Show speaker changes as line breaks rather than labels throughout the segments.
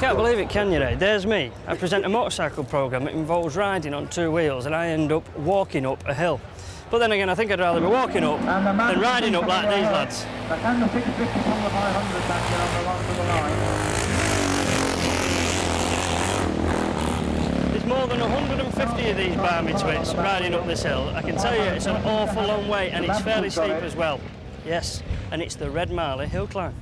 Can't believe it, can you, Ray? There's me. I present a motorcycle programme that involves riding on two wheels, and I end up walking up a hill. But then again, I think I'd rather be walking up than riding up like these lads.
And the 650 from the 500 back here on the long to the line.
There's more than 150 of these barmy twits riding up this hill. I can tell you it's an awful long way, and it's fairly steep as well. Yes, and it's the Red Marley Hill Climb.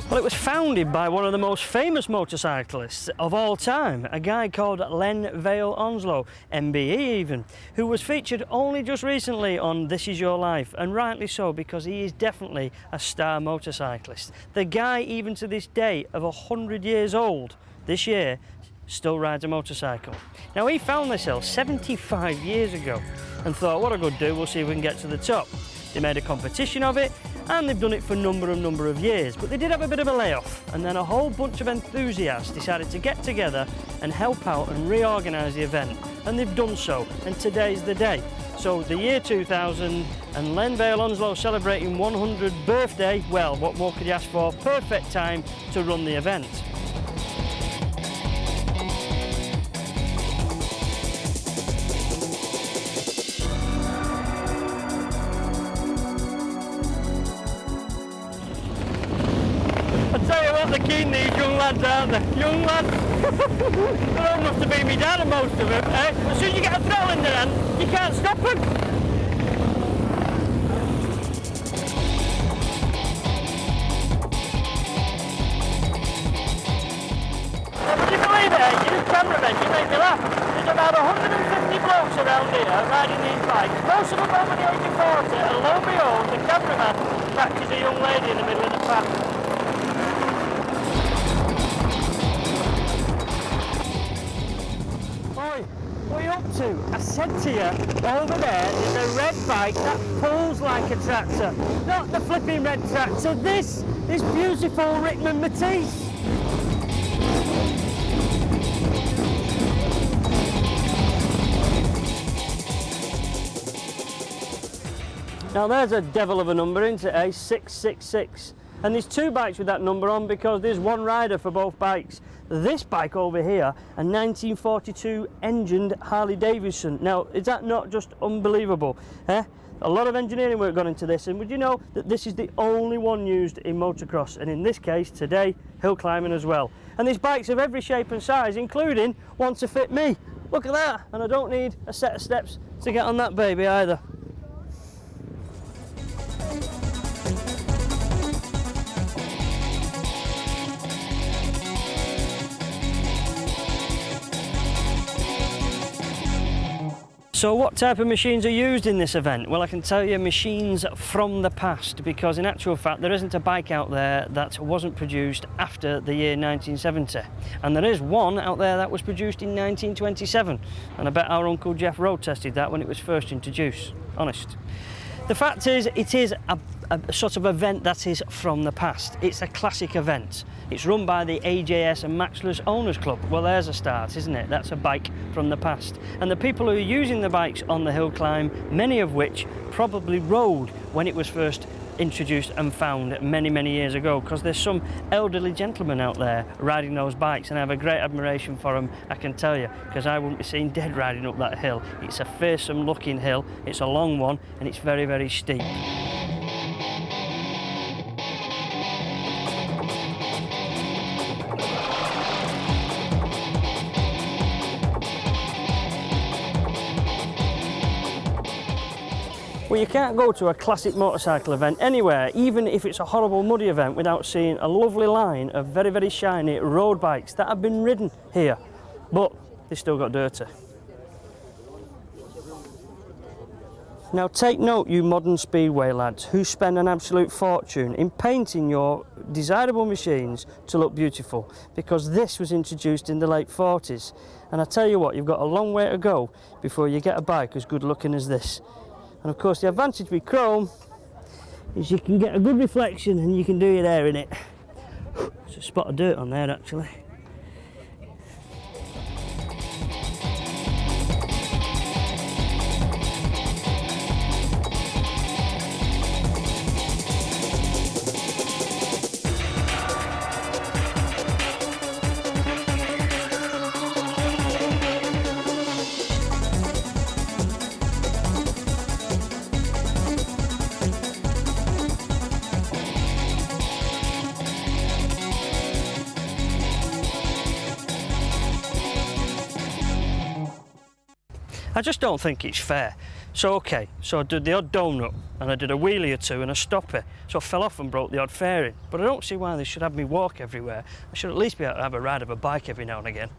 Well, it was founded by one of the most famous motorcyclists of all time, a guy called Vale-Onslow, MBE even, who was featured only just recently on This Is Your Life, and rightly so, because he is definitely a star motorcyclist. The guy, even to this day, of 100 years old, this year, still rides a motorcycle. Now, he found this hill 75 years ago and thought, what a good do, we'll see if we can get to the top. They made a competition of it, and they've done it for a number of years, but they did have a bit of a layoff, and then a whole bunch of enthusiasts decided to get together and help out and reorganise the event, and they've done so, and today's the day. So the year 2000, and Len Vale-Onslow celebrating 100th birthday. Well, what more could you ask for? Perfect time to run the event. They're keen, these young lads, aren't they? Young lads! They all must have been me dad, most of them. Eh? As soon as you get a throttle in their hand, you can't stop them. Would you believe it? You cameramen, you make me laugh. There's about 150 blokes around here riding these bikes. Most of them over the age of 40, and lo and behold, the cameraman catches a young lady in the middle of the path. What are you up to? I said to you, over there is a red bike that pulls like a tractor. Not the flipping red tractor, this beautiful Rickman Matisse. Now there's a devil of a number, isn't it, eh? 666. And there's two bikes with that number on because there's one rider for both bikes. This bike over here, a 1942 engined Harley Davidson. Now, is that not just unbelievable? Eh? A lot of engineering work gone into this, and would you know that this is the only one used in motocross, and in this case, today, hill climbing as well. And there's bikes of every shape and size, including one to fit me. Look at that, and I don't need a set of steps to get on that baby either. So what type of machines are used in this event? Well, I can tell you machines from the past, because in actual fact there isn't a bike out there that wasn't produced after the year 1970. And there is one out there that was produced in 1927. And I bet our Uncle Jeff road tested that when it was first introduced, honest. The fact is, it is a sort of event that is from the past. It's a classic event. It's run by the AJS and Maxler's Owners Club. Well, there's a start, isn't it? That's a bike from the past. And the people who are using the bikes on the hill climb, many of which probably rode when it was first introduced and found many years ago, because there's some elderly gentlemen out there riding those bikes, and I have a great admiration for them, I can tell you, because I wouldn't be seen dead riding up that hill. It's a fearsome looking hill, it's a long one, and it's very steep. Well, you can't go to a classic motorcycle event anywhere, even if it's a horrible muddy event, without seeing a lovely line of very shiny road bikes that have been ridden here, but they still got dirty. Now take note, you modern speedway lads who spend an absolute fortune in painting your desirable machines to look beautiful, because this was introduced in the late 40s, and I tell you what, you've got a long way to go before you get a bike as good looking as this. And of course the advantage with chrome is you can get a good reflection and you can do your hair in it. There's a spot of dirt on there actually. I just don't think it's fair. So okay, so I did the odd donut and I did a wheelie or two and a stopper, so I fell off and broke the odd fairing. But I don't see why they should have me walk everywhere. I should at least be able to have a ride of a bike every now and again.